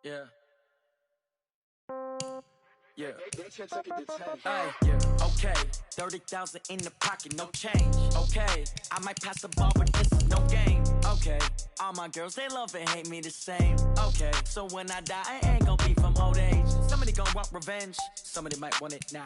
Yeah. Yeah. Hey, yeah. Okay, 30,000 in the pocket, no change. Okay, I might pass the ball, but this is no game. Okay, all my girls, they love and hate me the same. Okay, so when I die, I ain't gonna be from old age. Somebody gon' want revenge, somebody might want it now.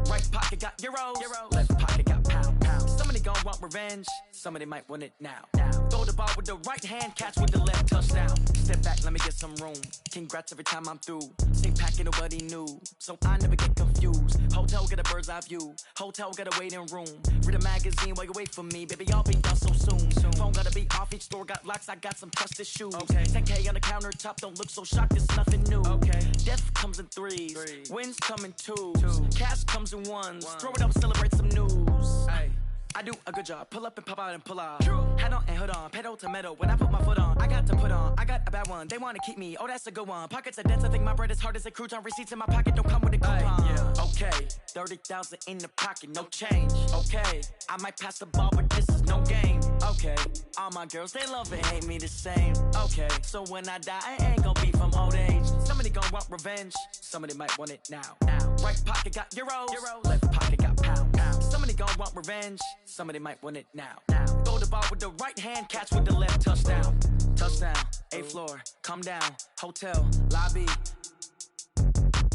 Right pocket got euros, left pocket got pound. Somebody gon' want revenge, somebody might want it now. Throw the ball with the right hand, catch with the left, touchdown. Step back, let me get some room. Congrats every time I'm through. Same packet, nobody knew, so I never get confused. Hotel get a bird's eye view, hotel get a waiting room. Read a magazine while you wait for me, baby, I'll be done so soon. Phone gotta be off, each store got locks, I got some trusted shoes. Okay. 10K on the countertop, don't look so shocked, it's nothing new. Okay. Death comes in threes, wins come in twos, cash comes in ones. Throw it up, celebrate some news. Ay. I do a good job, pull up and pop out and pull out. Hat on and hood on, pedal to metal. When I put my foot on, I got to put on. I got a bad one, they wanna keep me, oh that's a good one. Pockets are dense, I think my bread is hard as a crouton. Receipts in my pocket don't come with a coupon. Yeah. Okay, 30,000 in the pocket, no change. Okay, I might pass the ball, but this is no game. Okay, all my girls, they love and hate me the same. Okay, so when I die, I ain't gonna be from old age. Somebody gon' want revenge, somebody might want it now. Right pocket got euros, left pocket got pound. Somebody gon' want revenge, somebody might want it now. Throw the ball with the right hand, catch with the left, touchdown. Touchdown, 8th floor, come down, hotel, lobby.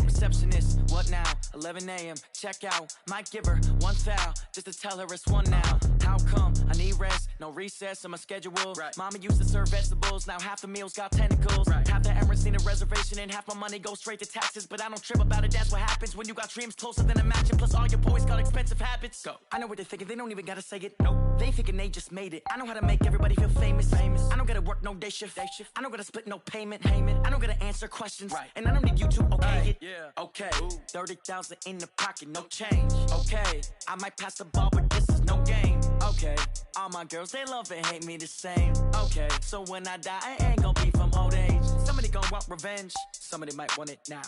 Receptionist, what now? 11 a.m., check out. Might give her one foul, just to tell her it's one now. How come? I need rest, no recess in my schedule. Right. Mama used to serve vegetables, now half the meals got tentacles. Right. Half the errands need a reservation and half my money goes straight to taxes. But I don't trip about it, that's what happens when you got dreams closer than a mansion. Plus all your boys got expensive habits. Go. I know what they're thinking, they don't even gotta say it. Nope. They ain't thinking they just made it. I know how to make everybody feel famous. I don't gotta work no day shift. I don't gotta split no payment. I don't gotta answer questions. Right. And I don't need you to okay it. Yeah. Okay, 30,000 in the pocket, no change. Okay, I might pass the ball, but this is no game. Okay, all my girls, they love and hate me the same. Okay, so when I die, I ain't gonna be from old age. Somebody gon' want revenge, somebody might want it now.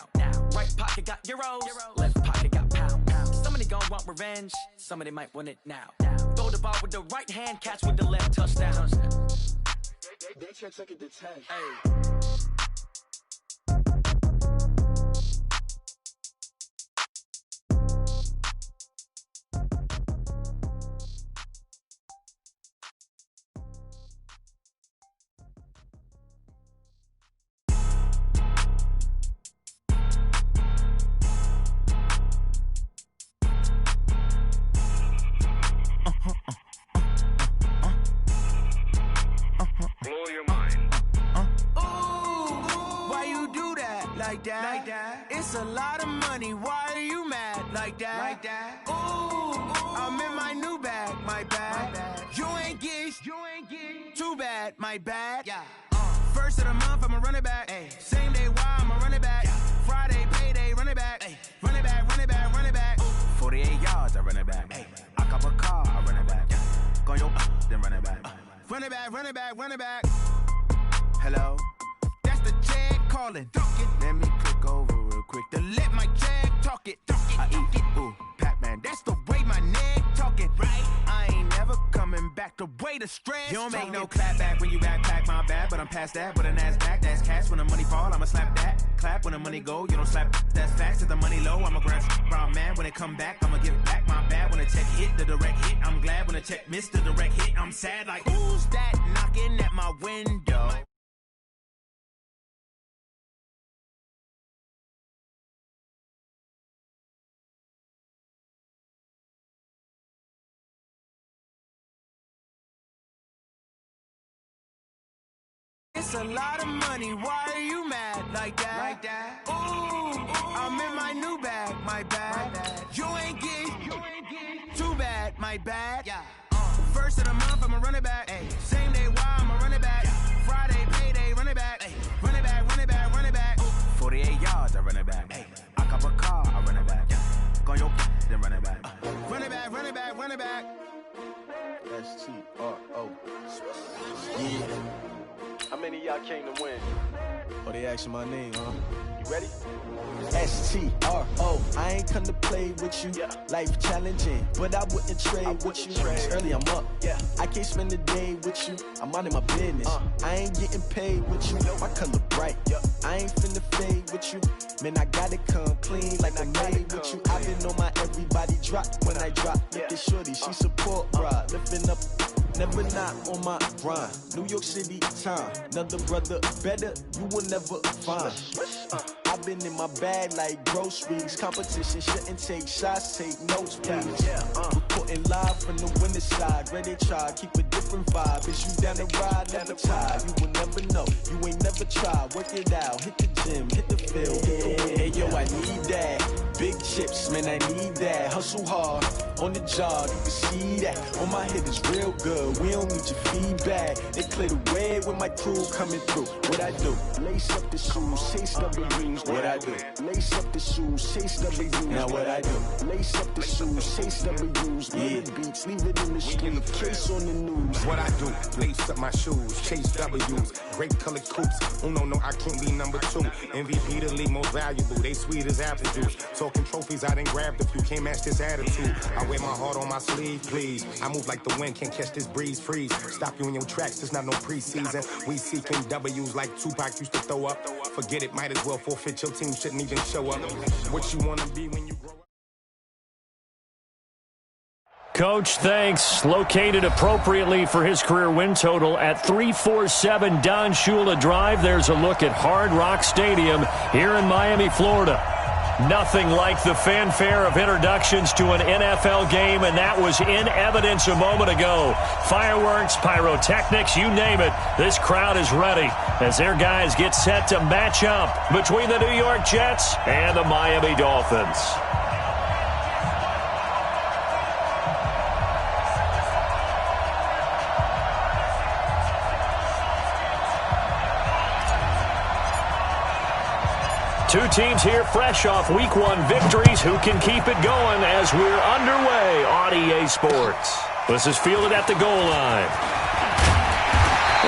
Right pocket got euros, left pocket got pound. Somebody gon' want revenge, somebody might want it now. Throw the ball with the right hand, catch with the left, touchdown. They check it to 10. Hey. Like that. It's a lot of money, why are you mad like that? Ooh, I'm in my new bag, my bad. You ain't get too bad, my bad. Yeah. First of the month, I'ma run it back. Ay. Same day, why I'ma run it back. Yeah. Friday, payday, run it back. Ay. Run it back, run it back, run it back. 48 yards, I run it back. Ay. I cop a car, I run it back. Yeah. Go your then run it back. Run it back, run it back, run it back. Hello? That's the check calling. Let me click over real quick to let my check talk it. I eat it, ooh, Pac-Man. That's the way my neck talking. Right? I ain't never coming back the way the stress. You don't make no clap back when you backpack, my bad. But I'm past that. But a NASDAQ, that's cash. When the money fall, I'ma slap that. Clap when the money go, you don't slap. That's facts. If the money low, I'ma grab brown man. When it come back, I'ma give back my bad. When the check hit, the direct hit. I'm glad when the check missed the direct hit. I'm sad like, who's that knocking at my window? It's a lot of money, why are you mad like that? Ooh, I'm in my new bag, my bad. You ain't get too bad, my bad. Yeah. First of the month, I'ma run it back. Ay. Same day, why I'ma run it back. Yeah. Friday, payday, run it back. Ay. Run it back, run it back, run it back. 48 yards, I run it back. Ay. I cop a car, I run it back. Yeah. Go your then run it back. Run it back, run it back, run it back. STRO. Yeah. How many of y'all came to win? Oh, they asking my name, huh? You ready? STRO. I ain't come to play with you. Life challenging, but I wouldn't trade with you. It's early, I'm up. I can't spend the day with you. I'm out of my business. I ain't getting paid with you. My color bright. I ain't finna fade with you. Man, I gotta come clean like I made with you. I've been on my everybody drop when I drop. Look at shorty, she support, bruh. Lifting up. Never not on my grind. New York City time. Another brother better, you will never find. I've been in my bag like groceries. Competition shouldn't take shots, take notes, please. Reporting live from the winning side. Ready to try, keep a different vibe. Is you down the ride, never tired. You will never know, you ain't never tried. Work it out, hit the gym, hit the field. Hey yo, I need that. Big chips, man, I need that. Hustle hard, on the job, you can see that. On my head is real good, we don't need your feedback. They clear the way with my crew coming through. What I do? Lace up the shoes, chase W's. What I do? Lace up the shoes, chase W's. Now what I do? Lace up the shoes, chase W's. Yeah, beats, leave it in the street, case on the news. What I do? Lace up my shoes, chase W's. Great colored coops. Oh no, I can't be number 2. MVP the league most valuable. They sweet as apple juice. Talking trophies, I done grabbed a few. Can't match this attitude. I wear my heart on my sleeve, please. I move like the wind, can't catch this breeze. Freeze. Stop you in your tracks. It's not no preseason. We seeking W's like Tupac used to throw up. Forget it, might as well forfeit. Your team shouldn't even show up. What you wanna be when you grow up? Coach, thanks. Located appropriately for his career win total at 347 Don Shula Drive. There's a look at Hard Rock Stadium here in Miami, Florida. Nothing like the fanfare of introductions to an NFL game, and that was in evidence a moment ago. Fireworks, pyrotechnics, you name it. This crowd is ready as their guys get set to match up between the New York Jets and the Miami Dolphins. Two teams here fresh off Week 1 victories. Who can keep it going as we're underway on EA Sports? This is fielded at the goal line.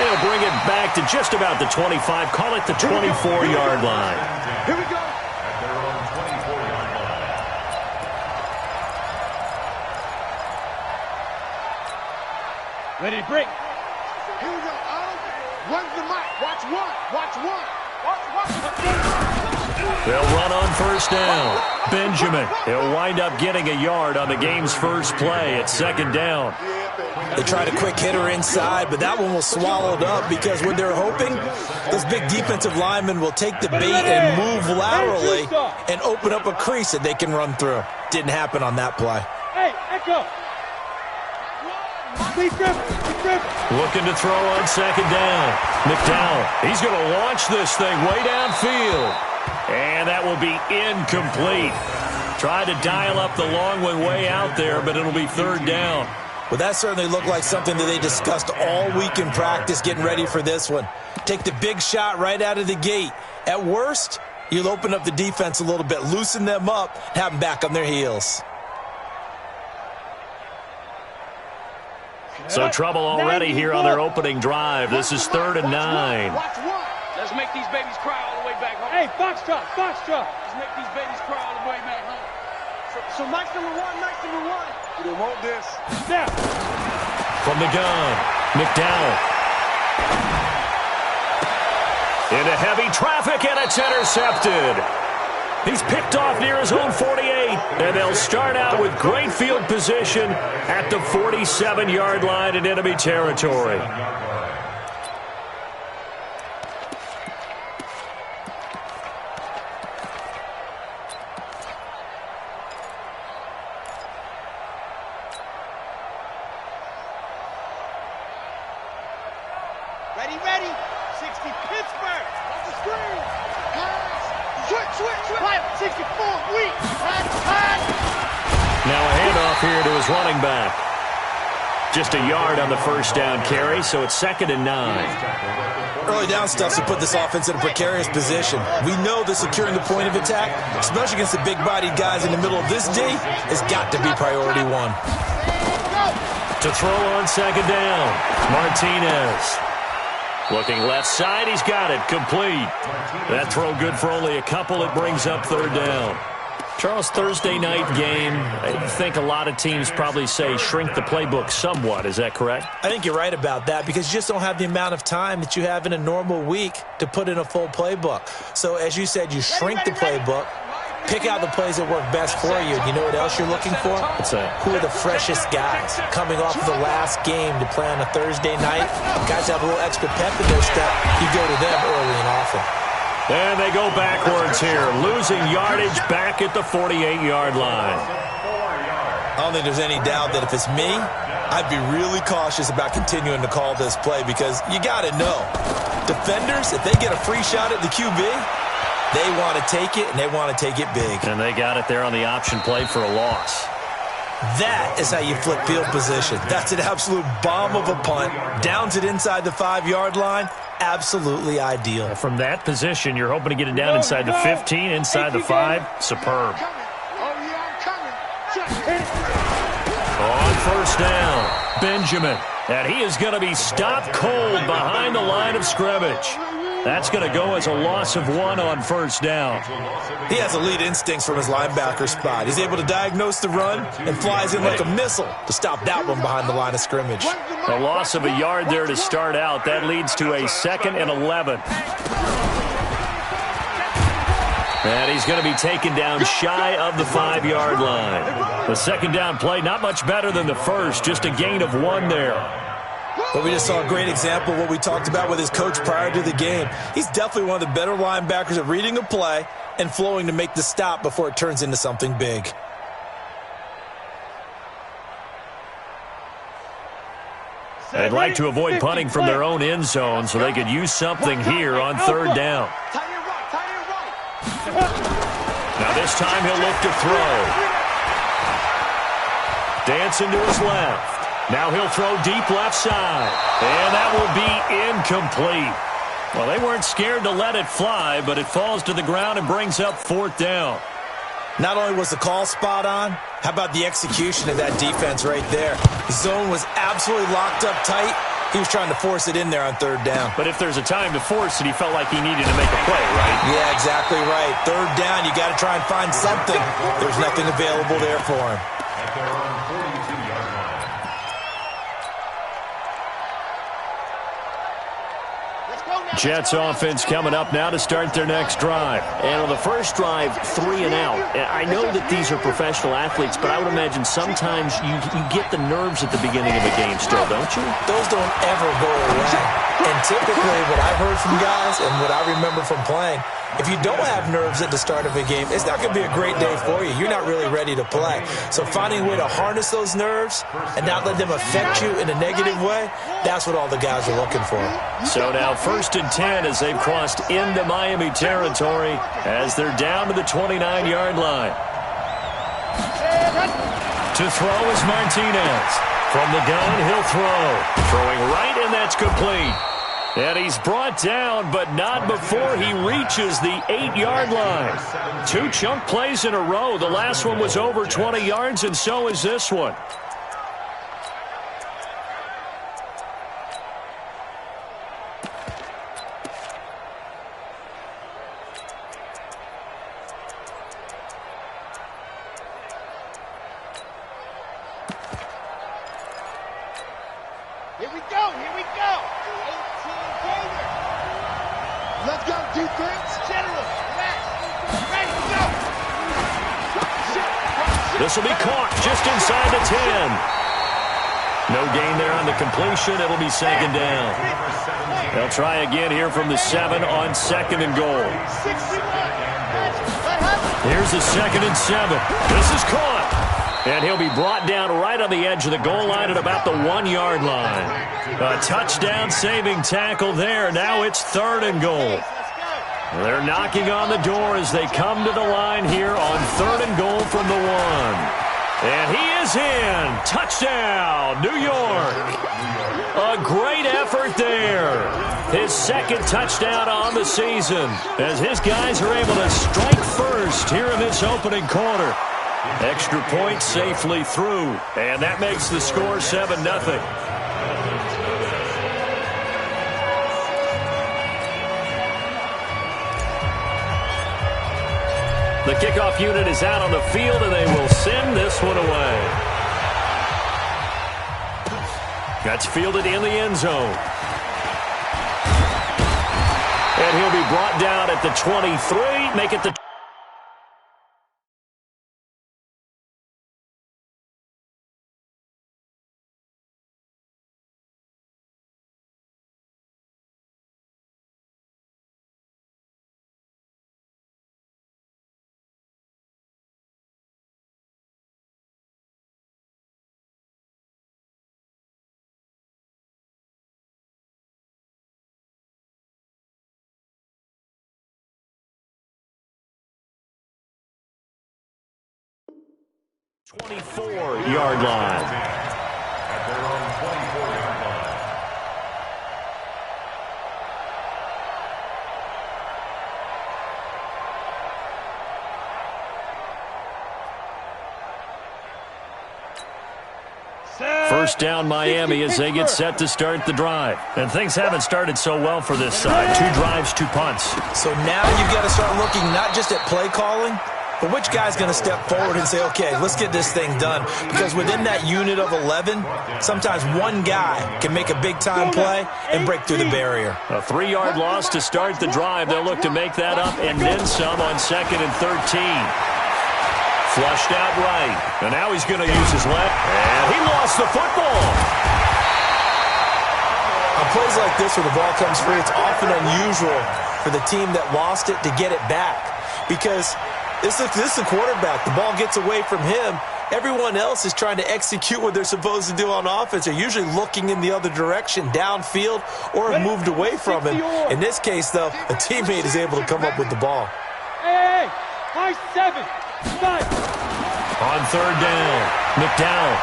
They'll bring it back to just about the 25. Call it the 24-yard line. Here we go. At their own 24-yard line. Ready to break. Here we go. One's the mic. Watch one. Watch one. They'll run on first down. Benjamin, he'll wind up getting a yard on the game's first play at second down. They tried a quick hitter inside, but that one was swallowed up because what they're hoping, those big defensive linemen will take the bait and move laterally and open up a crease that they can run through. Didn't happen on that play. Hey, Echo. Looking to throw on second down. McDowell, he's going to launch this thing way downfield. And that will be incomplete. Tried to dial up the long one way out there, but it'll be third down. Well, that certainly looked like something that they discussed all week in practice getting ready for this one. Take the big shot right out of the gate. At worst, you'll open up the defense a little bit, loosen them up, have them back on their heels. So trouble already here on their opening drive. This is 3rd and 9. Let's make these babies cry all the way back home. Hey, Foxtrot. Let's make these babies cry all the way back home. So Mike's number one. You don't want this. Snap. From the gun, McDowell. Into heavy traffic, and it's intercepted. He's picked off near his own 48, and they'll start out with great field position at the 47-yard line in enemy territory. Ready. 60 Pittsburgh. On the screen. Pass. Switch. 64 weak. Pass. Now a handoff here to his running back. Just a yard on the first down carry, so it's 2nd and 9. Early down stuff to put this offense in a precarious position. We know that securing the point of attack, especially against the big-bodied guys in the middle of this D, has got to be priority 1. To throw on second down, Martinez. Looking left side, he's got it, complete. That throw good for only a couple. It brings up third down. Charles, Thursday night game, I think a lot of teams probably say shrink the playbook somewhat. Is that correct? I think you're right about that because you just don't have the amount of time that you have in a normal week to put in a full playbook. So as you said, you shrink the playbook, pick out the plays that work best for you. You know what else you're looking for? What's that? Who are the freshest guys coming off of the last game to play on a Thursday night? Guys have a little extra pep in their step. You go to them early and often. And they go backwards here, losing yardage back at the 48-yard line. I don't think there's any doubt that if it's me, I'd be really cautious about continuing to call this play because you got to know, defenders, if they get a free shot at the QB, they want to take it, and they want to take it big. And they got it there on the option play for a loss. That is how you flip field position. That's an absolute bomb of a punt. Downs it inside the 5-yard line. Absolutely ideal. From that position, you're hoping to get it down inside the 15, inside the 5. Superb. On first down, Benjamin. And he is going to be stopped cold behind the line of scrimmage. That's going to go as a loss of 1 on first down. He has elite instincts from his linebacker spot. He's able to diagnose the run and flies in like a missile to stop that one behind the line of scrimmage. A loss of a yard there to start out. That leads to a 2nd and 11. And he's going to be taken down shy of the 5-yard line. The second down play, not much better than the first, just a gain of 1 there. But we just saw a great example of what we talked about with his coach prior to the game. He's definitely one of the better linebackers at reading a play and flowing to make the stop before it turns into something big. They'd like to avoid punting from their own end zone so they could use something here on third down. Now this time he'll look to throw. Dancing to his left. Now he'll throw deep left side. And that will be incomplete. Well, they weren't scared to let it fly, but it falls to the ground and brings up 4th down. Not only was the call spot on, how about the execution of that defense right there? The zone was absolutely locked up tight. He was trying to force it in there on third down. But if there's a time to force it, he felt like he needed to make a play, right? Yeah, exactly right. Third down, you got to try and find something. There's nothing available there for him. Jets offense coming up now to start their next drive. And on the first drive, 3 and out. I know that these are professional athletes, but I would imagine sometimes you get the nerves at the beginning of a game still, don't you? Those don't ever go away. And typically what I've heard from guys and what I remember from playing, if you don't have nerves at the start of a game, it's not going to be a great day for you. You're not really ready to play. So finding a way to harness those nerves and not let them affect you in a negative way, that's what all the guys are looking for. So now 1st and 10 as they've crossed into Miami territory as they're down to the 29-yard line. To throw is Martinez. From the gun, he'll throw. Throwing right, and that's complete. And he's brought down, but not before he reaches the 8-yard line. 2 chunk plays in a row. The last one was over 20 yards, and so is this one. Here we go, here we go. 18 gamer. Let's go, defense. General, relax. Ready to go. This will be caught just inside the 10. No gain there on the completion. It'll be 2nd down. They'll try again here from the 7 on 2nd and goal. Here's the 2nd and 7. This is caught. And he'll be brought down right on the edge of the goal line at about the 1-yard line. A touchdown-saving tackle there. Now it's 3rd and goal. They're knocking on the door as they come to the line here on 3rd and goal from the 1. And he is in. Touchdown, New York. A great effort there. His 2nd touchdown on the season as his guys are able to strike first here in this opening quarter. Extra point safely through, and that makes the score 7-0. The kickoff unit is out on the field, and they will send this one away. That's fielded in the end zone. And he'll be brought down at the 23, make it the 24-yard line. At their own 24-yard line. First down Miami as they get set to start the drive. And things haven't started so well for this side. 2 drives, 2 punts. So now you've got to start looking not just at play calling, but which guy's going to step forward and say, okay, let's get this thing done. Because within that unit of 11, sometimes one guy can make a big-time play and break through the barrier. A 3-yard loss to start the drive. They'll look to make that up and then some on 2nd and 13. Flushed out right. And now he's going to use his left. And he lost the football. On plays like this where the ball comes free, it's often unusual for the team that lost it to get it back. Because this is the quarterback. The ball gets away from him. Everyone else is trying to execute what they're supposed to do on offense. They're usually looking in the other direction, downfield, or have moved away from him. In this case, though, a teammate is able to come up with the ball. Hey, high 7, 5. On 3rd down, McDowell.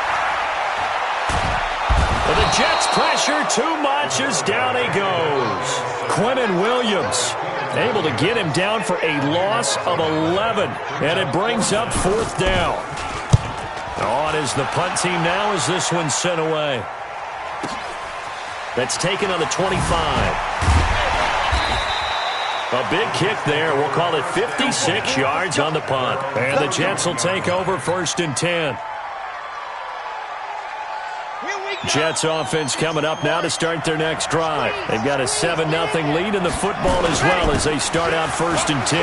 But the Jets pressure too much as down he goes. Quentin Williams able to get him down for a loss of 11. And it brings up 4th down. On is the punt team now as this one's sent away. That's taken on the 25. A big kick there. We'll call it 56 yards on the punt. And the Jets will take over 1st and 10. Jets offense coming up now to start their next drive. They've got a 7-0 lead in the football as well as they start out 1st and 10.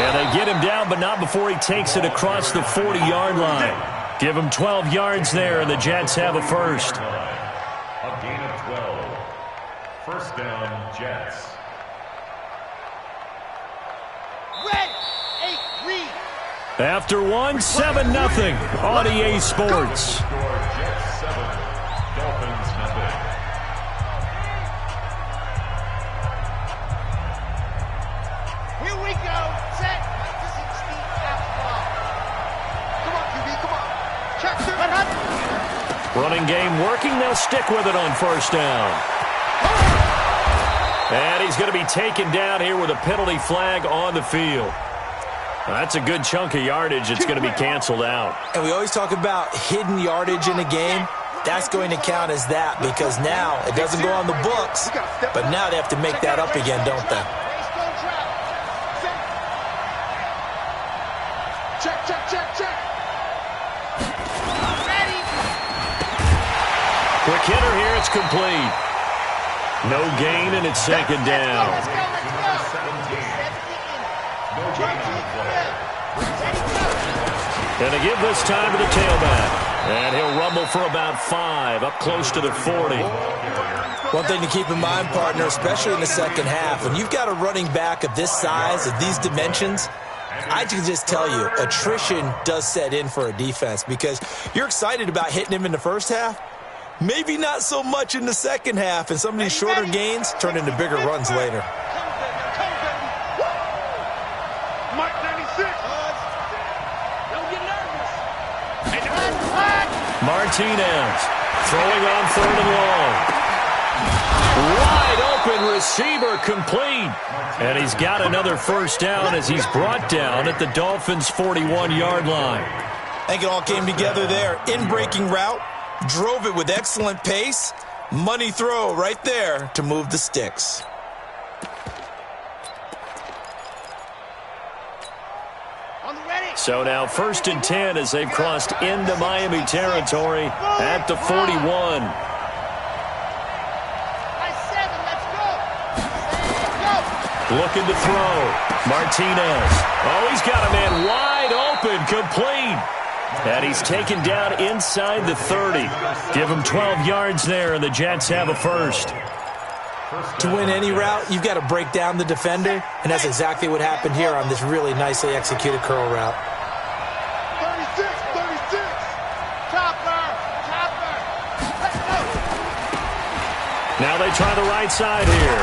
And they get him down, but not before he takes it across the 40-yard line. Give him 12 yards there, and the Jets have a first. A gain of 12. First down, Jets. Red, 8, read. After one, 7-0 on EA Sports. Jets 7, Dolphins nothing. Here we go. Set. This is Steve Outlaw. Come on, QB, come on. Check, sir. Running game working. They'll stick with it on 1st down. And he's going to be taken down here with a penalty flag on the field. That's a good chunk of yardage. It's going to be canceled out. And we always talk about hidden yardage in a game. That's going to count as that because now it doesn't go on the books, but now they have to make that up again, don't they? Check. Quick hitter here. It's complete. No gain, and it's 2nd down. Let's go. And they give this time to the tailback. And he'll rumble for about 5, up close to the 40. One thing to keep in mind, partner, especially in the second half, when you've got a running back of this size, of these dimensions, I can just tell you, attrition does set in for a defense because you're excited about hitting him in the first half, maybe not so much in the second half, and some of these shorter gains turn into bigger runs later. Mike 96. Don't get nervous. Martinez throwing on 3rd and long. Wide open receiver complete. And he's got another first down as he's brought down at the Dolphins' 41-yard line. I think it all came together there. In-breaking route, drove it with excellent pace. Money throw right there to move the sticks. So now 1st and 10 as they've crossed into Miami territory at the 41. Looking to throw. Martinez. Oh, he's got a man wide open, complete. And he's taken down inside the 30. Give him 12 yards there, and the Jets have a first. To win any route, you've got to break down the defender, and that's exactly what happened here on this really nicely executed curl route. 36. Chopper. Let's go. Now they try the right side here.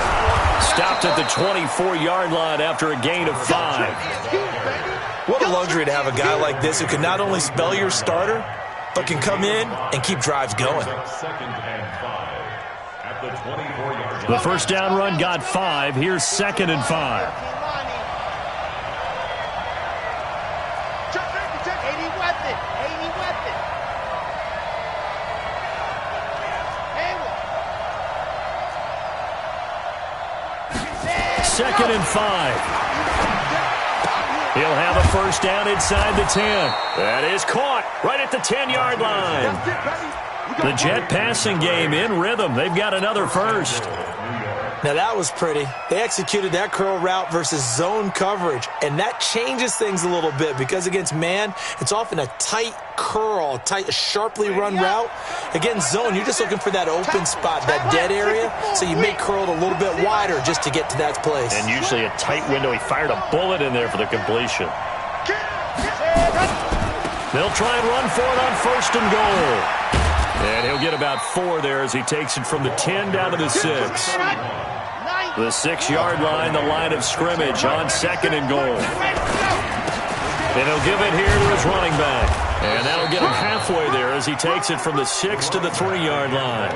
Stopped at the 24-yard line after a gain of 5. What a luxury to have a guy like this who can not only spell your starter, but can come in and keep drives going. 2nd and 5 at the 24-yard line. The first down run got 5. Here's 2nd and 5. Second and 5. He'll have a first down inside the 10. That is caught right at the 10-yard line. The Jet passing game in rhythm. They've got another first. Now that was pretty. They executed that curl route versus zone coverage, and that changes things a little bit because against man, it's often a tight curl, sharply run route. Against zone, you're just looking for that open spot, that dead area, so you may curl it a little bit wider just to get to that place. And usually a tight window. He fired a bullet in there for the completion. They'll try and run for it on 1st and goal. And he'll get about 4 there as he takes it from the 10 down to the 6. The 6-yard line, the line of scrimmage on 2nd and goal. And he'll give it here to his running back. And that'll get him halfway there as he takes it from the 6 to the 3-yard line.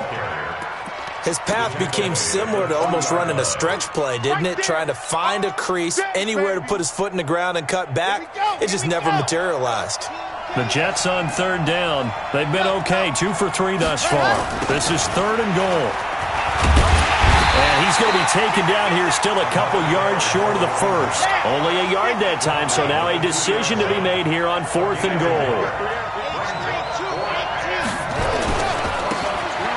His path became similar to almost running a stretch play, didn't it? Trying to find a crease, anywhere to put his foot in the ground and cut back. It just never materialized. The Jets on 3rd down. They've been okay, 2 for 3 thus far. This is 3rd and goal. And he's going to be taken down here still a couple yards short of the first. Only a yard that time, so now a decision to be made here on 4th and goal.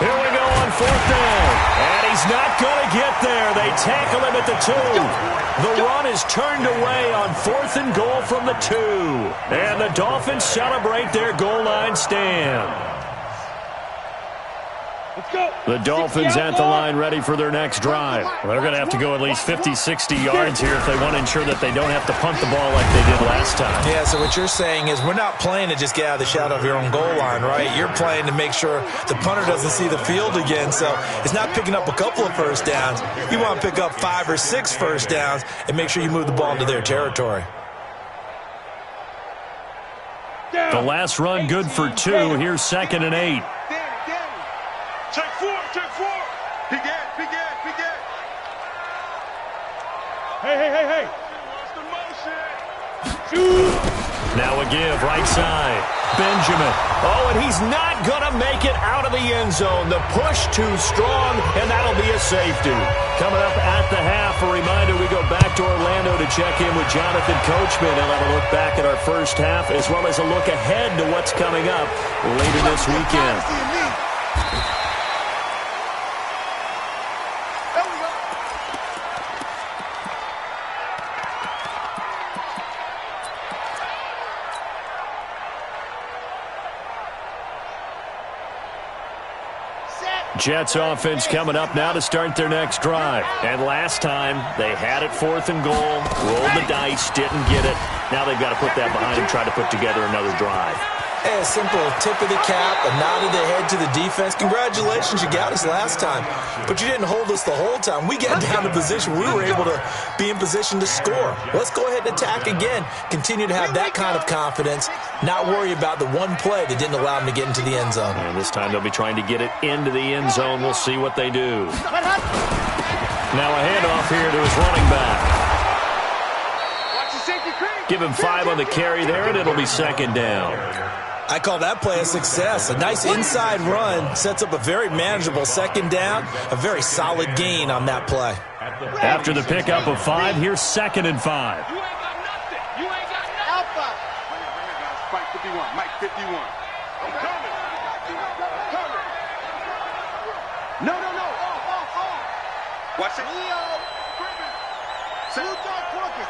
Here we go on 4th down. And he's not going to get there. They tackle him at the 2. The run is turned away on 4th and goal from the 2. And the Dolphins celebrate their goal line stand. The Dolphins at the line ready for their next drive. They're going to have to go at least 50, 60 yards here if they want to ensure that they don't have to punt the ball like they did last time. Yeah, so what you're saying is we're not playing to just get out of the shadow of your own goal line, right? You're playing to make sure the punter doesn't see the field again. So it's not picking up a couple of first downs. You want to pick up 5 or 6 first downs and make sure you move the ball into their territory. The last run good for 2. Here's 2nd and 8. Check 4. Big end. Hey. What's the motion? Now a give, right side. Benjamin. Oh, and he's not going to make it out of the end zone. The push too strong, and that'll be a safety. Coming up at the half, a reminder, we go back to Orlando to check in with Jonathan Coachman. He'll have a look back at our first half, as well as a look ahead to what's coming up later this weekend. Jets offense coming up now to start their next drive. And last time, they had it 4th and goal, rolled the dice, didn't get it. Now they've got to put that behind them, try to put together another drive. Hey, a simple tip of the cap, a nod of the head to the defense. Congratulations, you got us last time. But you didn't hold us the whole time. We got down to position. We were able to be in position to score. Let's go ahead and attack again. Continue to have that kind of confidence. Not worry about the one play that didn't allow them to get into the end zone. And this time they'll be trying to get it into the end zone. We'll see what they do. Now a handoff here to his running back. Give him 5 on the carry there, and it'll be 2nd down. I call that play a success. A nice inside run sets up a very manageable 2nd down, a very solid gain on that play. After the pickup of 5, here's 2nd and 5. You ain't got nothing. Alpha. 51. I'm coming. No. Watch it. Leo. Blue dog Corker.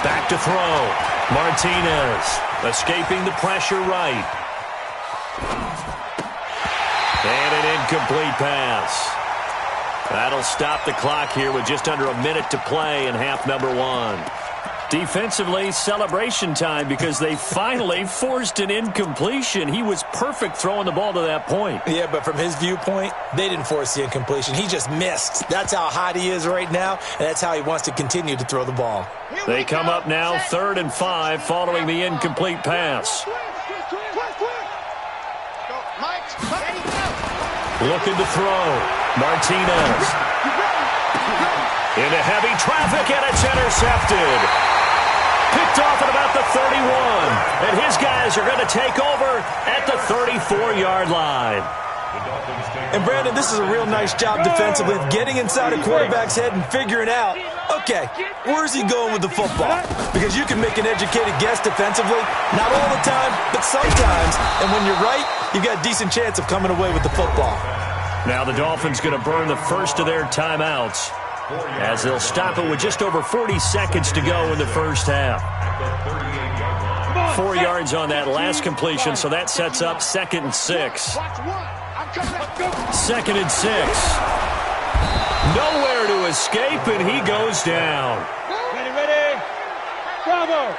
Back to throw. Martinez escaping the pressure right. And an incomplete pass. That'll stop the clock here with just under a minute to play in half number one. Defensively, celebration time because they finally forced an incompletion. He was perfect throwing the ball to that point. Yeah, but from his viewpoint, they didn't force the incompletion. He just missed. That's how hot he is right now, and that's how he wants to continue to throw the ball. They come up now 3rd and 5 following the incomplete pass. Looking to throw. Martinez. Into heavy traffic, and it's intercepted. Picked off at about the 31. And his guys are going to take over at the 34-yard line. And, Brandon, this is a real nice job defensively of getting inside a quarterback's head and figuring out, okay, where's he going with the football? Because you can make an educated guess defensively, not all the time, but sometimes. And when you're right, you've got a decent chance of coming away with the football. Now the Dolphins going to burn the first of their timeouts as they'll stop it with just over 40 seconds to go in the first half. 4 yards on that last completion, so that sets up 2nd and 6. 2nd and 6. Nowhere to escape, and he goes down. Ready. Bravo.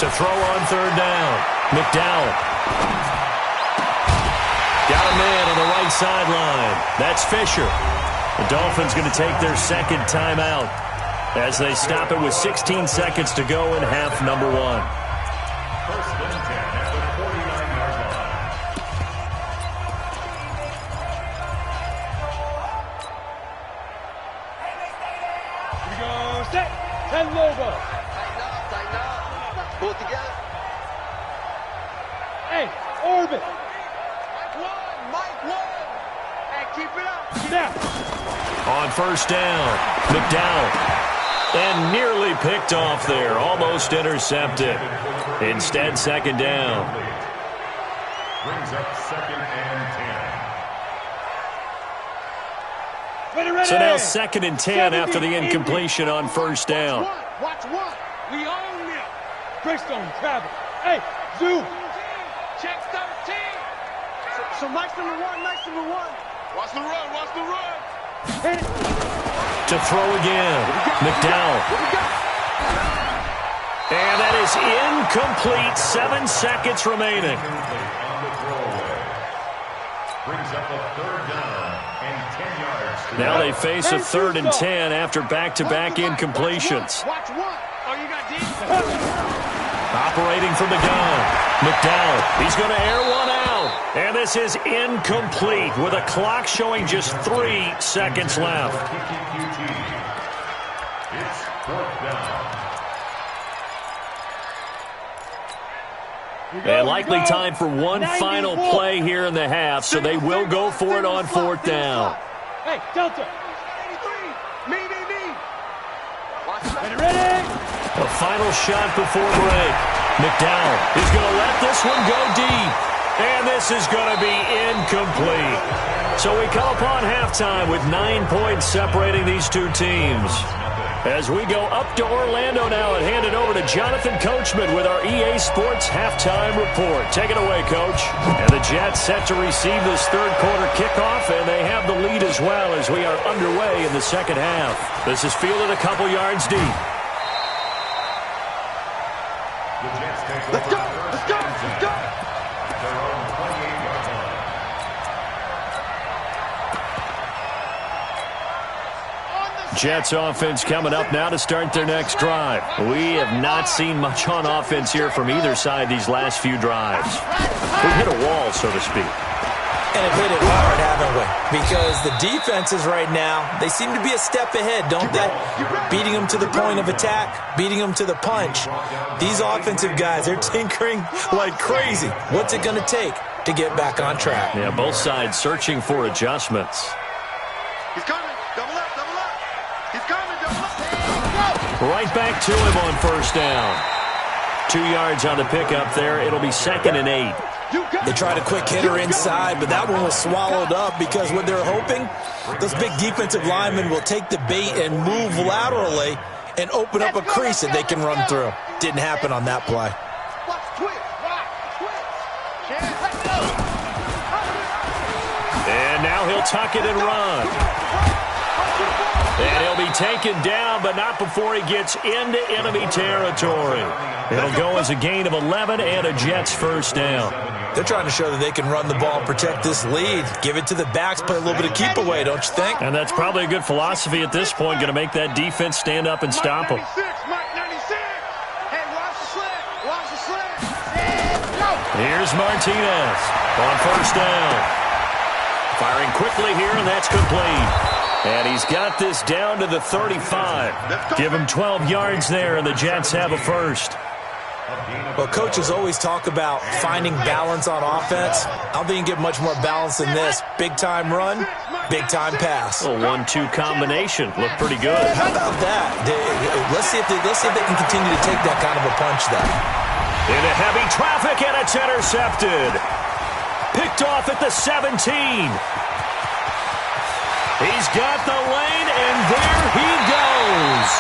To throw on 3rd down. McDowell. Got a man on the right sideline. That's Fisher. The Dolphins going to take their 2nd timeout as they stop it with 16 seconds to go in half number one. 1st and 10 at the 49-yard line. Here we go. Set. 10 Lobo. Tighten up. Pull it together. Hey, Orbit. Mike one. Hey, keep it up. Snap. On 1st down, McDowell. And nearly picked off there. Almost intercepted. Instead, 2nd down. Brings up 2nd and 10. Ready. So now 2nd and 10 after the incompletion on 1st down. Watch one. We own it. Bristol, travel. Hey, Zoo. Check 13. So Mike's number one. Watch the run. Hit it. To throw again. McDowell. And that is incomplete. 7 seconds remaining. On the throwaway. Brings up a 3rd down and 10 yards. Now they face a 3rd and 10 after back-to-back incompletions. Watch one. Oh, you got deep. Operating from the gun. McDowell. He's going to air one out. And this is incomplete with a clock showing just 3 seconds left. It's 4th down. And likely time for one final play here in the half, so they will go for it on 4th down. Hey, Delta. Me. Ready. A final shot before break. McDowell is going to let this one go deep. And this is going to be incomplete. So we come upon halftime with 9 points separating these two teams. As we go up to Orlando now and hand it over to Jonathan Coachman with our EA Sports Halftime Report. Take it away, Coach. And the Jets set to receive this 3rd quarter kickoff, and they have the lead as well as we are underway in the 2nd half. This is fielded a couple yards deep. Let's go. Jets offense coming up now to start their next drive. We have not seen much on offense here from either side these last few drives. We've hit a wall, so to speak. And have hit it hard, haven't we? Because the defenses right now, they seem to be a step ahead, don't they? Beating them to the point of attack, beating them to the punch. These offensive guys, they're tinkering like crazy. What's it going to take to get back on track? Yeah, both sides searching for adjustments. He's coming. Double up, double up. He's coming, double up. Right back to him on first down. 2 yards on the pickup there. It'll be 2nd and 8. They tried a quick hitter inside, but that one was swallowed up because what they're hoping, those big defensive linemen will take the bait and move laterally and open up a crease that they can run through. Didn't happen on that play. And now he'll tuck it and run. And he'll be taken down, but not before he gets into enemy territory. It'll go as a gain of 11 and a Jets first down. They're trying to show that they can run the ball and protect this lead. Give it to the backs, play a little bit of keep away, don't you think? And that's probably a good philosophy at this point, going to make that defense stand up and stop them. Here's Martinez on first down. Firing quickly here, and that's complete. And he's got this down to the 35. Give him 12 yards there, and the Jets have a first. Well, coaches always talk about finding balance on offense. I don't think you can get much more balance than this. Big-time run, big-time pass. A 1-2 combination. Looked pretty good. How about that? Let's see if they can continue to take that kind of a punch there. Into heavy traffic, and it's intercepted. Picked off at the 17. He's got the lane, and there he goes.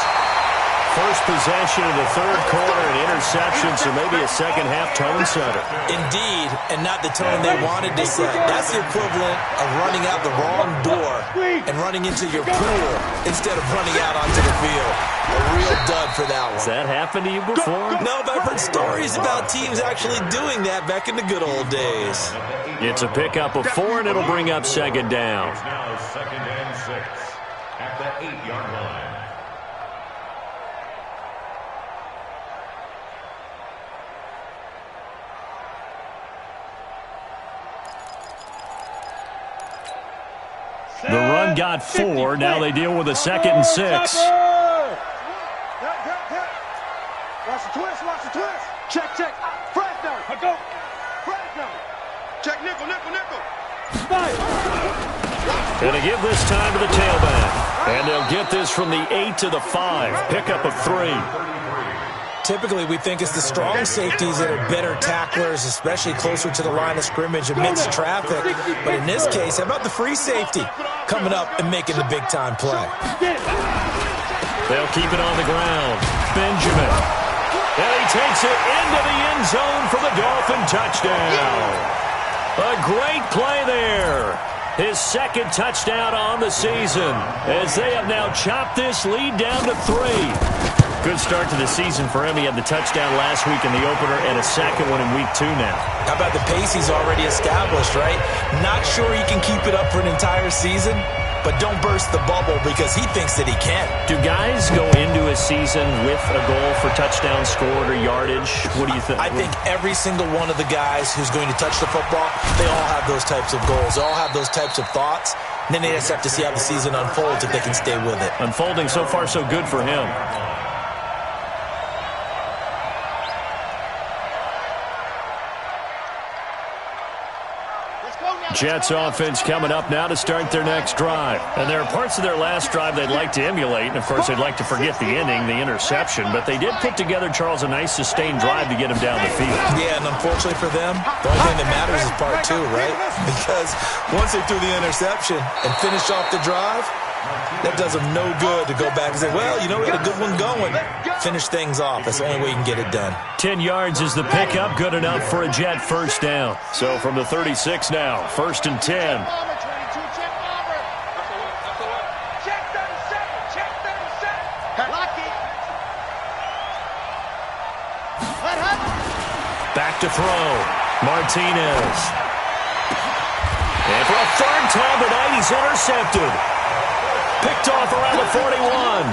First possession of the third quarter, an interception, so maybe a second-half tone setter. Indeed, and not the tone they wanted to set. That's the equivalent of running out the wrong door and running into your pool instead of running out onto the field. A real dud for that one. Has that happened to you before? No, but I've heard stories about teams actually doing that back in the good old days. It's a pickup of 4, and it'll bring up second down. It's now 2nd and 6 at the 8-yard line. The run got 4. Now they deal with a 2nd and 6. Watch the twist, watch the twist. Check, check. Fresno. Go. Fresno. Check nickel, nickel, nickel. Going to give this time to the tailback. And they'll get this from the 8 to the 5. Pickup of 3. Typically, we think it's the strong safeties that are better tacklers, especially closer to the line of scrimmage amidst traffic. But in this case, how about the free safety coming up and making the big-time play? They'll keep it on the ground. Benjamin. And he takes it into the end zone for the Dolphin touchdown. A great play there. His 2nd touchdown on the season, as they have now chopped this lead down to 3. Good start to the season for him. He had the touchdown last week in the opener and a second one in week 2 now. How about the pace he's already established, right? Not sure he can keep it up for an entire season, but don't burst the bubble because he thinks that he can. Do guys go into a season with a goal for touchdown scored or yardage? What do you think? I think every single one of the guys who's going to touch the football, they all have those types of goals. They all have those types of thoughts. And then they just have to see how the season unfolds if they can stay with it. Unfolding so far so good for him. Jets offense coming up now to start their next drive. And there are parts of their last drive they'd like to emulate. And, of course, they'd like to forget the ending, the interception. But they did put together, Charles, a nice sustained drive to get him down the field. Yeah, and unfortunately for them, the only thing that matters is part 2, right? Because once they threw the interception and finished off the drive, that does them no good to go back and say, well, you know, we had a good one going. Finish things off. That's the only way you can get it done. 10 yards is the pickup. Good enough for a Jet first down. So from the 36 now, 1st and 10. Back to throw. Martinez. And for a 3rd time tonight, he's intercepted. Picked off around the 41.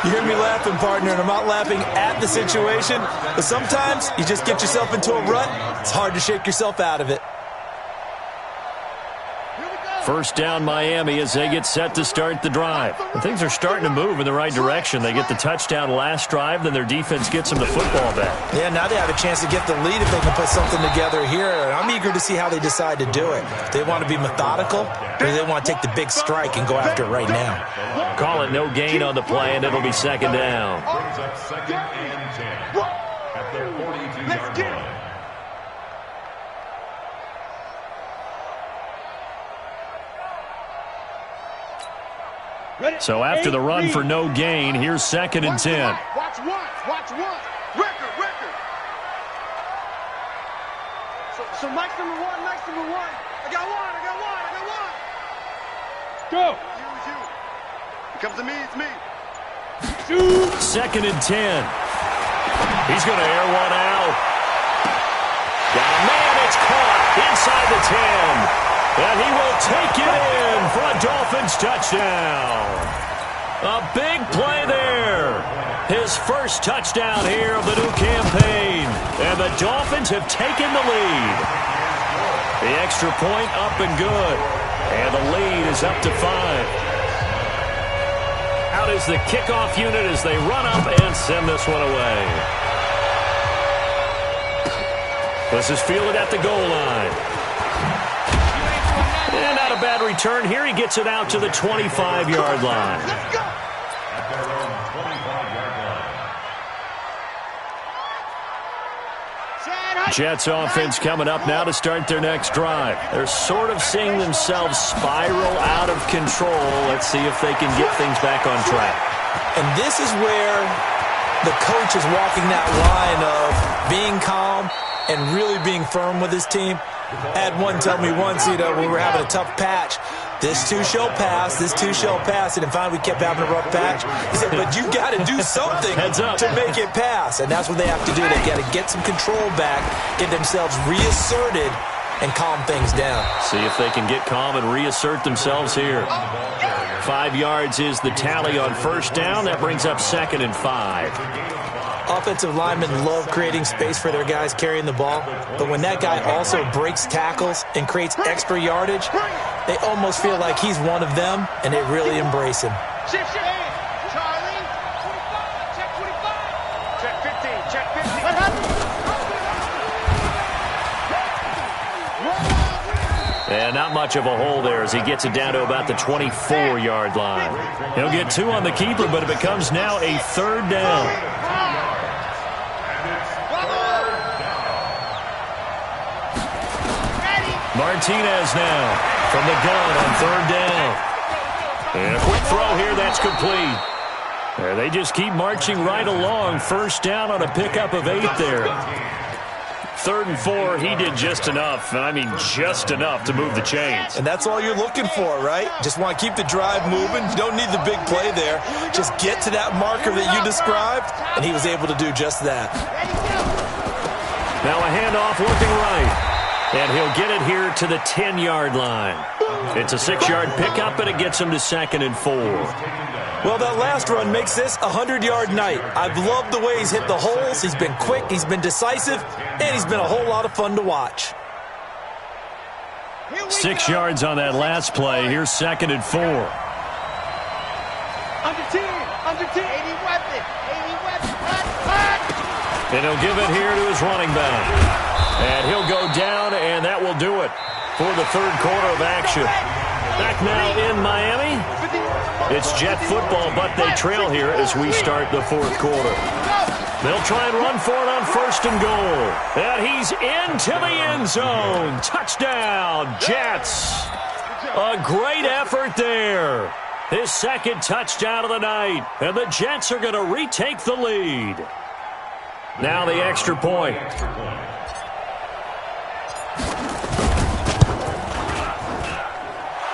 You hear me laughing, partner, and I'm not laughing at the situation, but sometimes you just get yourself into a rut. It's hard to shake yourself out of it. First down Miami as they get set to start the drive. And things are starting to move in the right direction. They get the touchdown last drive, then their defense gets them the football back. Yeah, now they have a chance to get the lead if they can put something together here. And I'm eager to see how they decide to do it. Do they want to be methodical, or do they want to take the big strike and go after it right now? Call it no gain on the play, and it'll be second down. Brings up second and 10 at the 42-yard line. So after the run for no gain, here's second and 10. Watch one. Record. So Mike's number one. I got one. Go. You. It comes to me, it's me. Shoot. Second and 10. He's going to air one out. Got a man, it's caught inside the 10. And he will take it in for a Dolphins touchdown. A big play there. His first touchdown here of the new campaign. And the Dolphins have taken the lead. The extra point up and good. And the lead is up to 5. Out is the kickoff unit as they run up and send this one away. This is fielded at the goal line. And not a bad return here. He gets it out to the 25-yard line. Let's go. At their own 25-yard line. Jets offense coming up now to start their next drive. They're sort of seeing themselves spiral out of control. Let's see if they can get things back on track. And this is where the coach is walking that line of being calm and really being firm with his team. Had one tell me once, when we were having a tough patch, this too shall pass. And finally we kept having a rough patch. He said, but you got to do something to make it pass. And that's what they have to do. They got to get some control back, get themselves reasserted, and calm things down. See if they can get calm and reassert themselves here. 5 yards is the tally on first down. That brings up second and 5. Offensive linemen love creating space for their guys carrying the ball, but when that guy also breaks tackles and creates extra yardage, they almost feel like he's one of them, and they really embrace him. Shift. Charlie. 25. Check 25. Check 15. What happened? And not much of a hole there as he gets it down to about the 24-yard line. He'll get 2 on the keeper, but it becomes now a third down. Martinez now from the gun on third down. And a quick throw here, that's complete. And they just keep marching right along. First down on a pickup of 8 there. 3rd and 4, he did just enough, and I mean just enough to move the chains. And that's all you're looking for, right? Just want to keep the drive moving. You don't need the big play there. Just get to that marker that you described, and he was able to do just that. Now a handoff looking right. And he'll get it here to the 10-yard line. It's a 6-yard pickup, and it gets him to 2nd and 4. Well, that last run makes this a 100-yard night. I've loved the way he's hit the holes. He's been quick, he's been decisive, and he's been a whole lot of fun to watch. 6 yards on that last play. Here's 2nd and 4. Under 10. 80 weapon. And he'll give it here to his running back. And he'll go down, and that will do it for the 3rd quarter of action. Back now in Miami. It's Jet football, but they trail here as we start the 4th quarter. They'll try and run for it on 1st and goal. And he's into the end zone. Touchdown, Jets. A great effort there. His 2nd touchdown of the night. And the Jets are going to retake the lead. Now the extra point.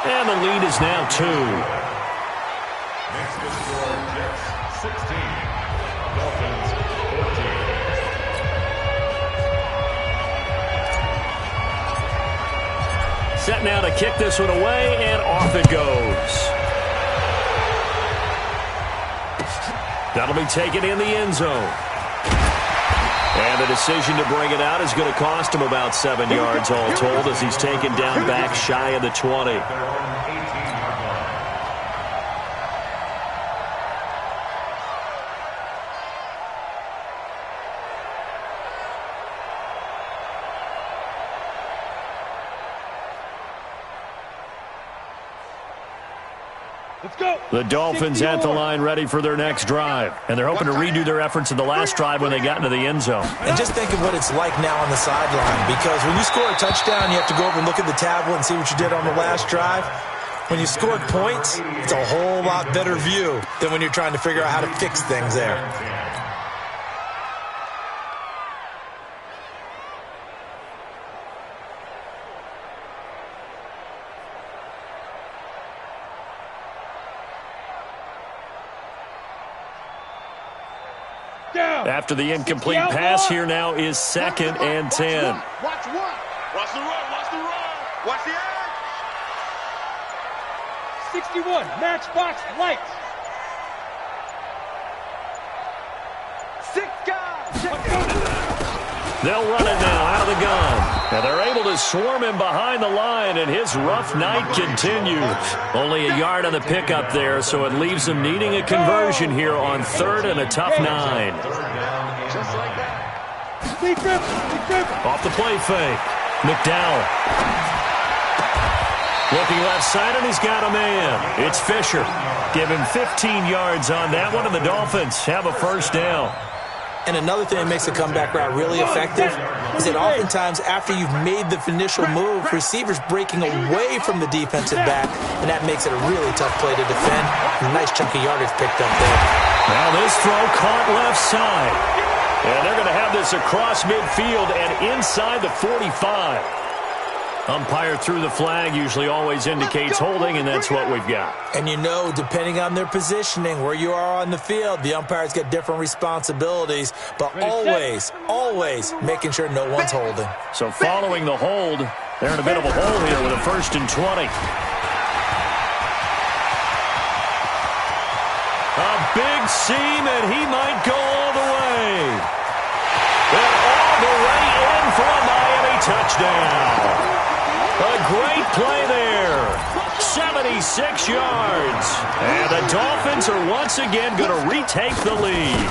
And the lead is now 2. Next to score, Jets 16, Dolphins 14. Set now to kick this one away, and off it goes. That'll be taken in the end zone. And the decision to bring it out is going to cost him about 7 yards all told as he's taken down back shy of the 20. Let's go. The Dolphins at the line ready for their next drive. And they're hoping to redo their efforts in the last drive when they got into the end zone. And just think of what it's like now on the sideline, because when you score a touchdown, you have to go over and look at the tablet and see what you did on the last drive. When you scored points, it's a whole lot better view than when you're trying to figure out how to fix things there. After the incomplete pass, here now is 2nd and 10. Watch the run. Watch the run. Watch the edge. 61, matchbox lights. 6 guys. They'll run it now out of the gun. And they're able to swarm him behind the line, and his rough night continues. Only a yard on the pickup there, so it leaves him needing a conversion here on 3rd and a tough 9. Just like that. Off the play fake. McDowell. Looking left side, and he's got a man. It's Fisher. Give him 15 yards on that one, and the Dolphins have a first down. And another thing that makes the comeback route really effective is that oftentimes after you've made the initial move, receivers breaking away from the defensive back, and that makes it a really tough play to defend. A nice chunk of yardage picked up there. Now this throw caught left side. And they're going to have this across midfield and inside the 45. Umpire threw the flag, usually always indicates holding, and that's what we've got. And you know, depending on their positioning, where you are on the field, the umpires get different responsibilities, but always making sure no one's holding. So following the hold, they're in a bit of a hole here with a 1st and 20. A big seam, and he might go all the way. And all the way in for a Miami touchdown. A great play there. 76 yards. And the Dolphins are once again going to retake the lead.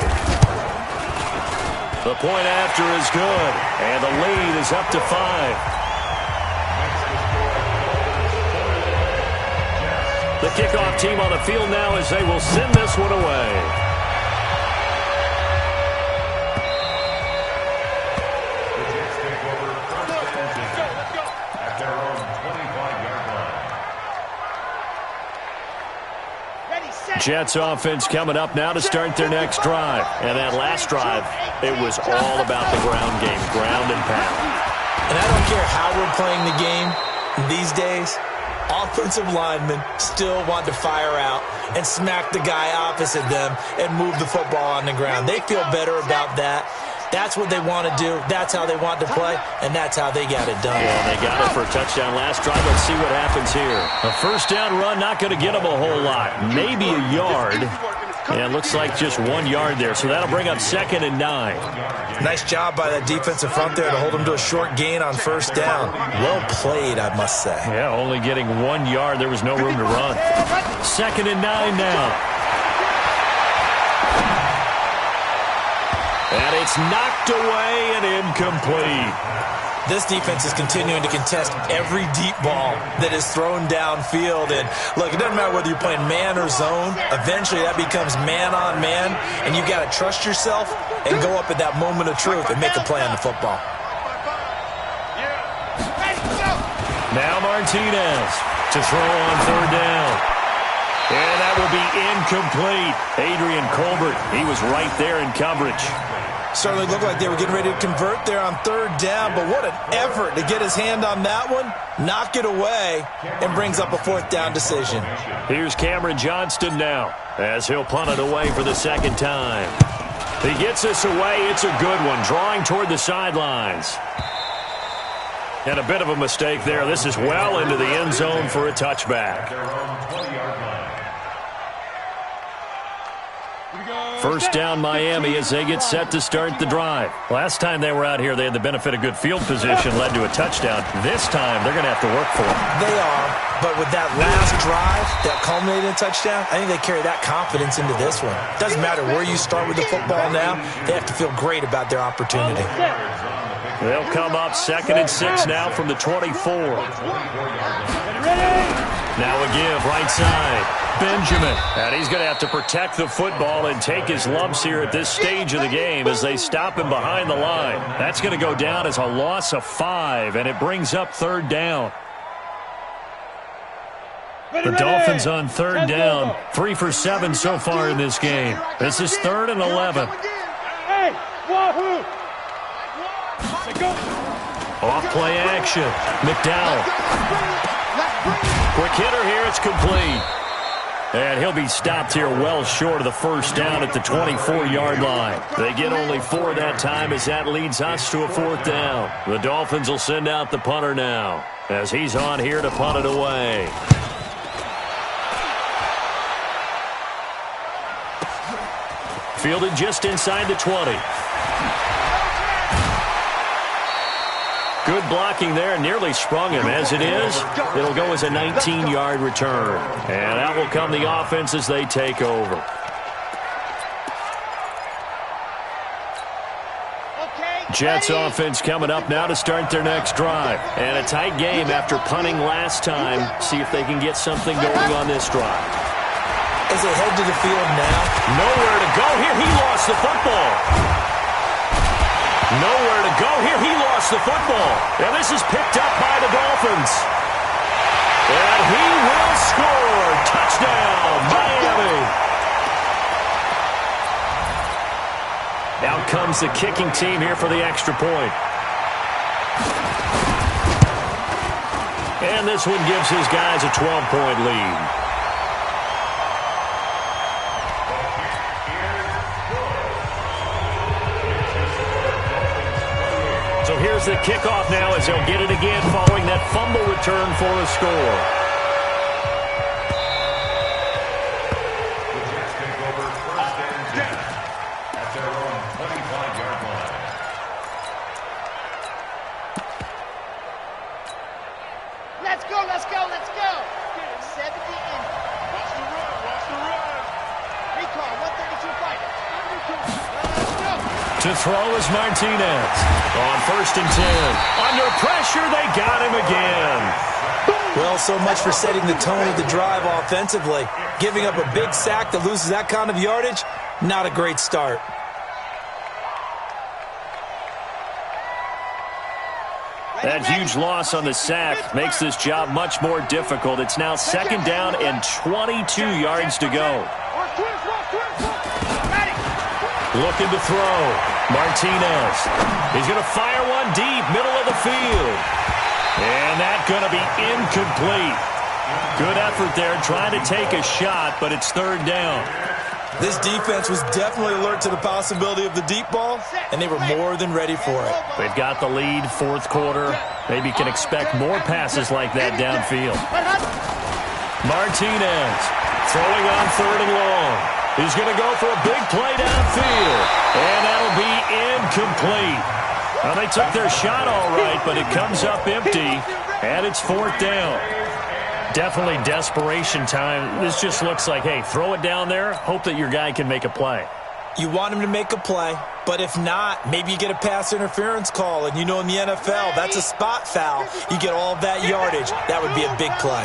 The point after is good. And the lead is up to 5. The kickoff team on the field now as they will send this one away. Jets offense coming up now to start their next drive. And that last drive, it was all about the ground game, ground and pound. And I don't care how we're playing the game these days, offensive linemen still want to fire out and smack the guy opposite them and move the football on the ground. They feel better about that. That's what they want to do. That's how they want to play, and that's how they got it done. Yeah, they got it for a touchdown last drive. Let's see what happens here. A first down run, not going to get them a whole lot. Maybe a yard. And it looks like just 1 yard there, so that'll bring up 2nd and 9. Nice job by that defensive front there to hold them to a short gain on first down. Well played, I must say. Yeah, only getting 1 yard. There was no room to run. 2nd and 9 now. And it's knocked away and incomplete. This defense is continuing to contest every deep ball that is thrown downfield. And look, it doesn't matter whether you're playing man or zone. Eventually that becomes man on man. And you've got to trust yourself and go up at that moment of truth and make a play on the football. Now Martinez to throw on 3rd down. And that will be incomplete. Adrian Colbert, he was right there in coverage. Certainly looked like they were getting ready to convert there on 3rd down, but what an effort to get his hand on that one, knock it away, and brings up a 4th down decision. Here's Cameron Johnston now, as he'll punt it away for the 2nd time. He gets this away. It's a good one, drawing toward the sidelines. And a bit of a mistake there. This is well into the end zone for a touchback. First down Miami as they get set to start the drive. Last time they were out here, they had the benefit of good field position, led to a touchdown. This time, they're going to have to work for it. They are, but with that last drive that culminated in a touchdown, I think they carry that confidence into this one. Doesn't matter where you start with the football now, they have to feel great about their opportunity. They'll come up 2nd and 6 now from the 24. Now a give, right side. Benjamin. And he's going to have to protect the football and take his lumps here at this stage of the game as they stop him behind the line. That's going to go down as a loss of 5, and it brings up 3rd down. The Dolphins on 3rd down, 3 for 7 so far in this game. This is 3rd and 11. Hey, wahoo! Off play action. McDowell. Quick hitter here. It's complete. And he'll be stopped here well short of the first down at the 24-yard line. They get only 4 that time as that leads us to a 4th down. The Dolphins will send out the punter now as he's on here to punt it away. Fielded just inside the 20. Good blocking there, nearly sprung him. As it is, it'll go as a 19-yard return. And out will come the offense as they take over. Jets offense coming up now to start their next drive. And a tight game after punting last time. See if they can get something going on this drive. As they head to the field now. Nowhere to go here. He lost the football. Nowhere to go here. He lost the football. And this is picked up by the Dolphins. And he will score. Touchdown, Miami. Out comes the kicking team here for the extra point. And this one gives his guys a 12-point lead. So here's the kickoff now as they'll get it again following that fumble return for a score. The Jets take over 1st and 10 at their own 25-yard line. Let's go, let's go, let's go. 70 in. Watch the run, watch the run. Recall, 132 fight. Let's go. To throw is Martinez. On 1st and 10. Under pressure, they got him again. Well, so much for setting the tone of the drive offensively. Giving up a big sack that loses that kind of yardage, not a great start. That huge loss on the sack makes this job much more difficult. It's now 2nd down and 22 yards to go. Looking to throw. Martinez. He's going to fire one deep, middle of the field. And that's going to be incomplete. Good effort there trying to take a shot, but it's 3rd down. This defense was definitely alert to the possibility of the deep ball, and they were more than ready for it. They've got the lead, 4th quarter. Maybe can expect more passes like that downfield. Martinez throwing on 3rd and long. He's going to go for a big play downfield, and that'll be incomplete. Well, they took their shot all right, but it comes up empty, and it's 4th down. Definitely desperation time. This just looks like, hey, throw it down there, hope that your guy can make a play. You want him to make a play, but if not, maybe you get a pass interference call, and you know in the NFL, that's a spot foul. You get all of that yardage. That would be a big play.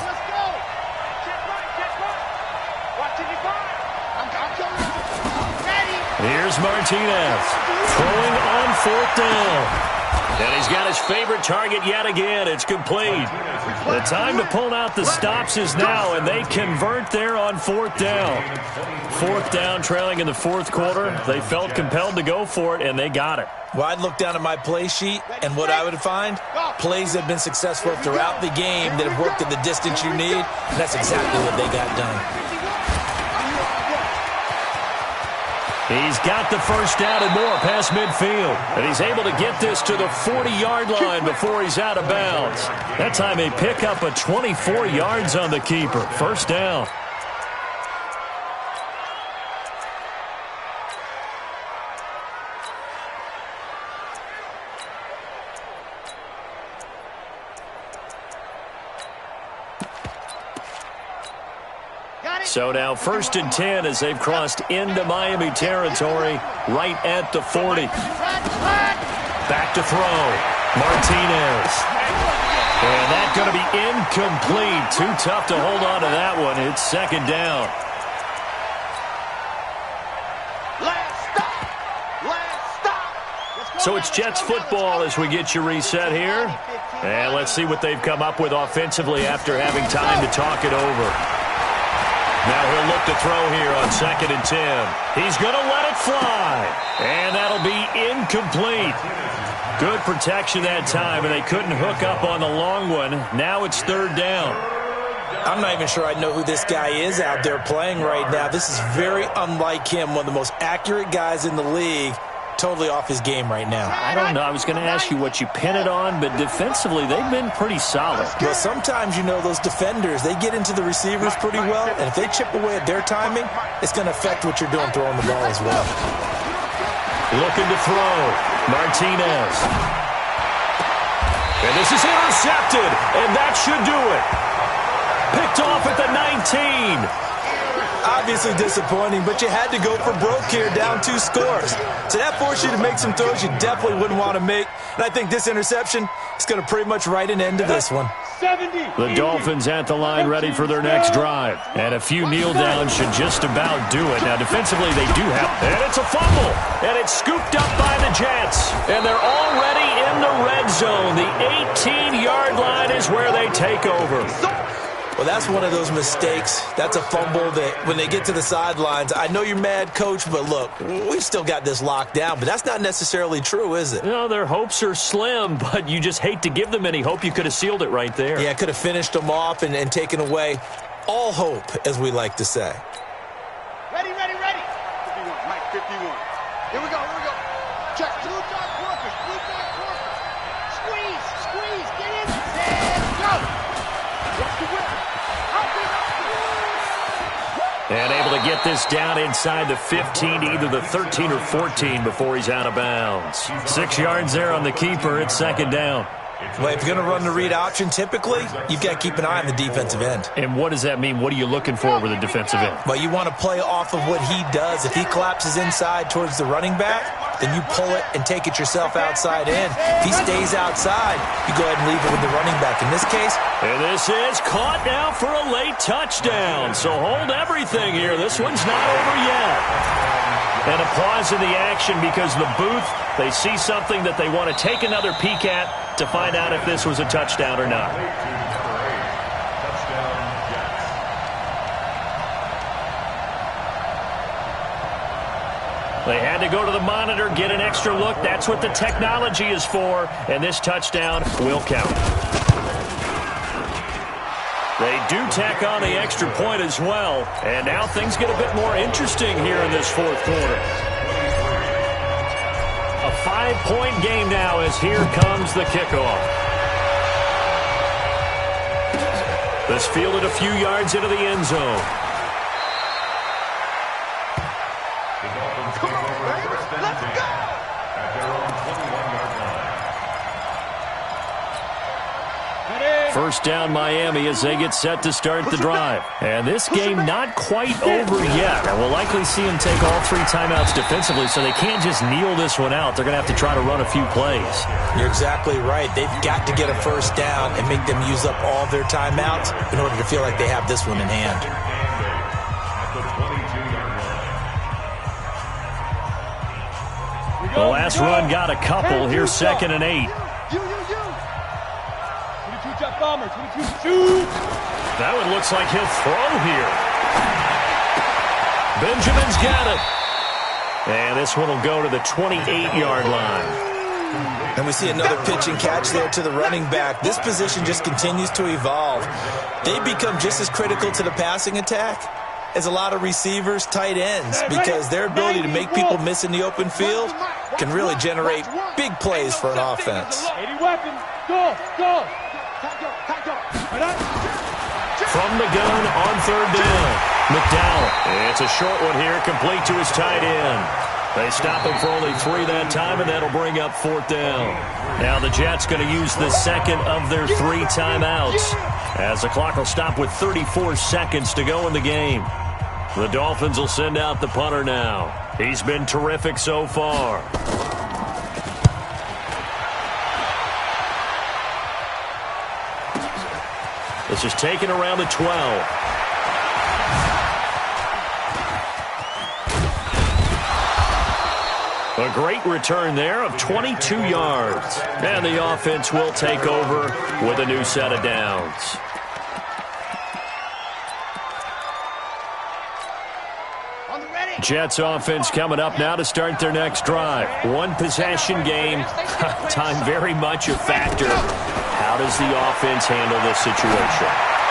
Here's Martinez throwing on 4th down. And he's got his favorite target yet again. It's complete. The time to pull out the stops is now, and they convert there on 4th down. 4th down, trailing in the 4th quarter. They felt compelled to go for it, and they got it. Well, I'd look down at my play sheet, and what I would find, plays that have been successful throughout the game that have worked at the distance you need, and that's exactly what they got done. He's got the first down and more past midfield. And he's able to get this to the 40-yard line before he's out of bounds. That time they pick up a 24 yards on the keeper. First down. So now 1st and 10 as they've crossed into Miami territory right at the 40. Back to throw. Martinez. And that's going to be incomplete. Too tough to hold on to that one. It's 2nd down. So it's Jets football as we get you reset here. And let's see what they've come up with offensively after having time to talk it over. Now he'll look to throw here on 2nd and 10. He's going to let it fly. And that'll be incomplete. Good protection that time, and they couldn't hook up on the long one. Now it's 3rd down. I'm not even sure I know who this guy is out there playing right now. This is very unlike him, one of the most accurate guys in the league. Totally off his game right now. I don't know. I was going to ask you what you pin it on, but defensively, they've been pretty solid. Well, sometimes, you know, those defenders, they get into the receivers pretty well, and if they chip away at their timing, it's going to affect what you're doing throwing the ball as well. Looking to throw. Martinez. And this is intercepted, and that should do it. Picked off at the 19. Obviously disappointing, but you had to go for broke here, down 2 scores. So that forced you to make some throws you definitely wouldn't want to make. And I think this interception is going to pretty much write an end to this one. The Dolphins at the line ready for their next drive. And a few kneel downs should just about do it. Now defensively they do have, and it's a fumble. And it's scooped up by the Jets. And they're already in the red zone. The 18-yard line is where they take over. Well, that's one of those mistakes. That's a fumble that when they get to the sidelines, I know you're mad, Coach, but look, we've still got this locked down. But that's not necessarily true, is it? No, their hopes are slim, but you just hate to give them any hope. You could have sealed it right there. Yeah, could have finished them off and taken away all hope, as we like to say. Ready, ready, ready. 51, Mike, 51. Here we go, here we go. Check. Blue dot workers, blue dot workers. Squeeze, squeeze, get in. And go. What's the whip? And able to get this down inside the 15, either the 13 or 14 before he's out of bounds. 6 yards there on the keeper. It's 2nd down. Well, if you're going to run the read option, typically, you've got to keep an eye on the defensive end. And what does that mean? What are you looking for with a defensive end? Well, you want to play off of what he does. If he collapses inside towards the running back, then you pull it and take it yourself outside in. If he stays outside, you go ahead and leave it with the running back. In this case, and this is caught now for a late touchdown. So hold everything here. This one's not over yet. And a pause in the action because the booth, they see something that they want to take another peek at to find out if this was a touchdown or not. They had to go to the monitor, get an extra look. That's what the technology is for, and this touchdown will count. They do tack on the extra point as well, and now things get a bit more interesting here in this 4th quarter. A 5-point game now as here comes the kickoff. This fielded a few yards into the end zone. Come on, baby. Let's go. At their own 21-yard line. 1st down Miami as they get set to start the drive. And this game not quite over yet. And we'll likely see them take all 3 timeouts defensively, so they can't just kneel this one out. They're going to have to try to run a few plays. You're exactly right. They've got to get a 1st down and make them use up all their timeouts in order to feel like they have this one in hand. At the 22-yard line. The last run got a couple. Here's 2nd and 8. Bomber, 22, shoot! That one looks like he'll throw here. Benjamin's got it. And this one will go to the 28-yard line. And we see another pitch and catch there to the running back. This position just continues to evolve. They become just as critical to the passing attack as a lot of receivers, tight ends, because their ability to make people miss in the open field can really generate big plays for an offense. 80 weapons, go, go! From the gun on 3rd down, McDowell. It's a short one here, complete to his tight end. They stop him for only 3 that time, and that'll bring up 4th down. Now the Jets going to use the 2nd of their 3 timeouts as the clock will stop with 34 seconds to go in the game. The Dolphins will send out the punter now. He's been terrific so far. This is taken around the 12. A great return there of 22 yards. And the offense will take over with a new set of downs. Jets offense coming up now to start their next drive. One possession game. Time very much a factor. How does the offense handle this situation?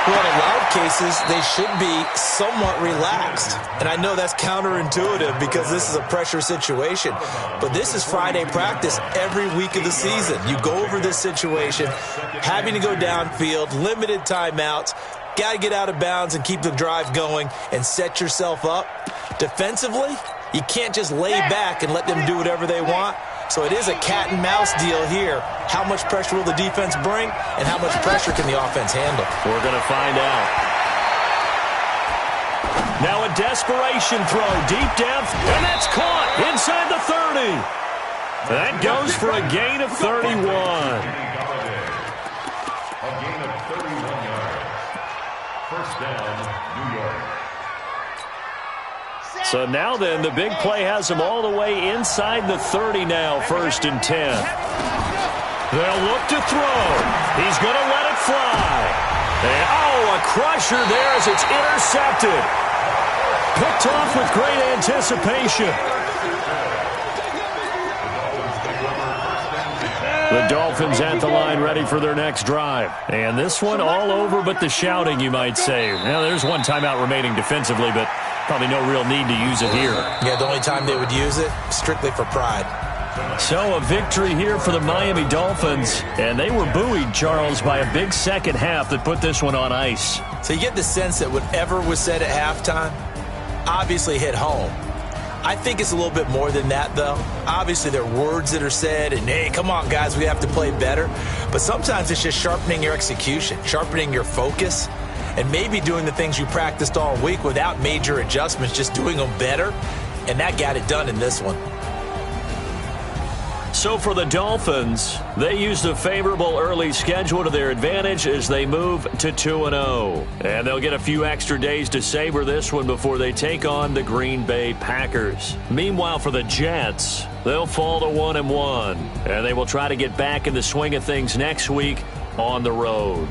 Well, in a lot of cases, they should be somewhat relaxed. And I know that's counterintuitive because this is a pressure situation. But this is Friday practice every week of the season. You go over this situation, having to go downfield, limited timeouts, got to get out of bounds and keep the drive going and set yourself up. Defensively, you can't just lay back and let them do whatever they want. So it is a cat and mouse deal here. How much pressure will the defense bring, and how much pressure can the offense handle? We're going to find out. Now a desperation throw, deep depth, and that's caught inside the 30. That goes for a gain of 31. A gain of 31 yards. First down, New York. So now then, the big play has him all the way inside the 30 now, 1st and 10. They'll look to throw. He's going to let it fly. And, a crusher there as it's intercepted. Picked off with great anticipation. The Dolphins at the line ready for their next drive. And this one all over but the shouting, you might say. Now, there's one timeout remaining defensively, but probably no real need to use it here. Yeah, the only time they would use it, strictly for pride. So a victory here for the Miami Dolphins. And they were buoyed, Charles, by a big second half that put this one on ice. So you get the sense that whatever was said at halftime obviously hit home. I think it's a little bit more than that, though. Obviously, there are words that are said, and, hey, come on, guys, we have to play better. But sometimes it's just sharpening your execution, sharpening your focus, and maybe doing the things you practiced all week without major adjustments, just doing them better. And that got it done in this one. So for the Dolphins, they used a favorable early schedule to their advantage as they move to 2-0. And they'll get a few extra days to savor this one before they take on the Green Bay Packers. Meanwhile, for the Jets, they'll fall to 1-1. And they will try to get back in the swing of things next week on the road.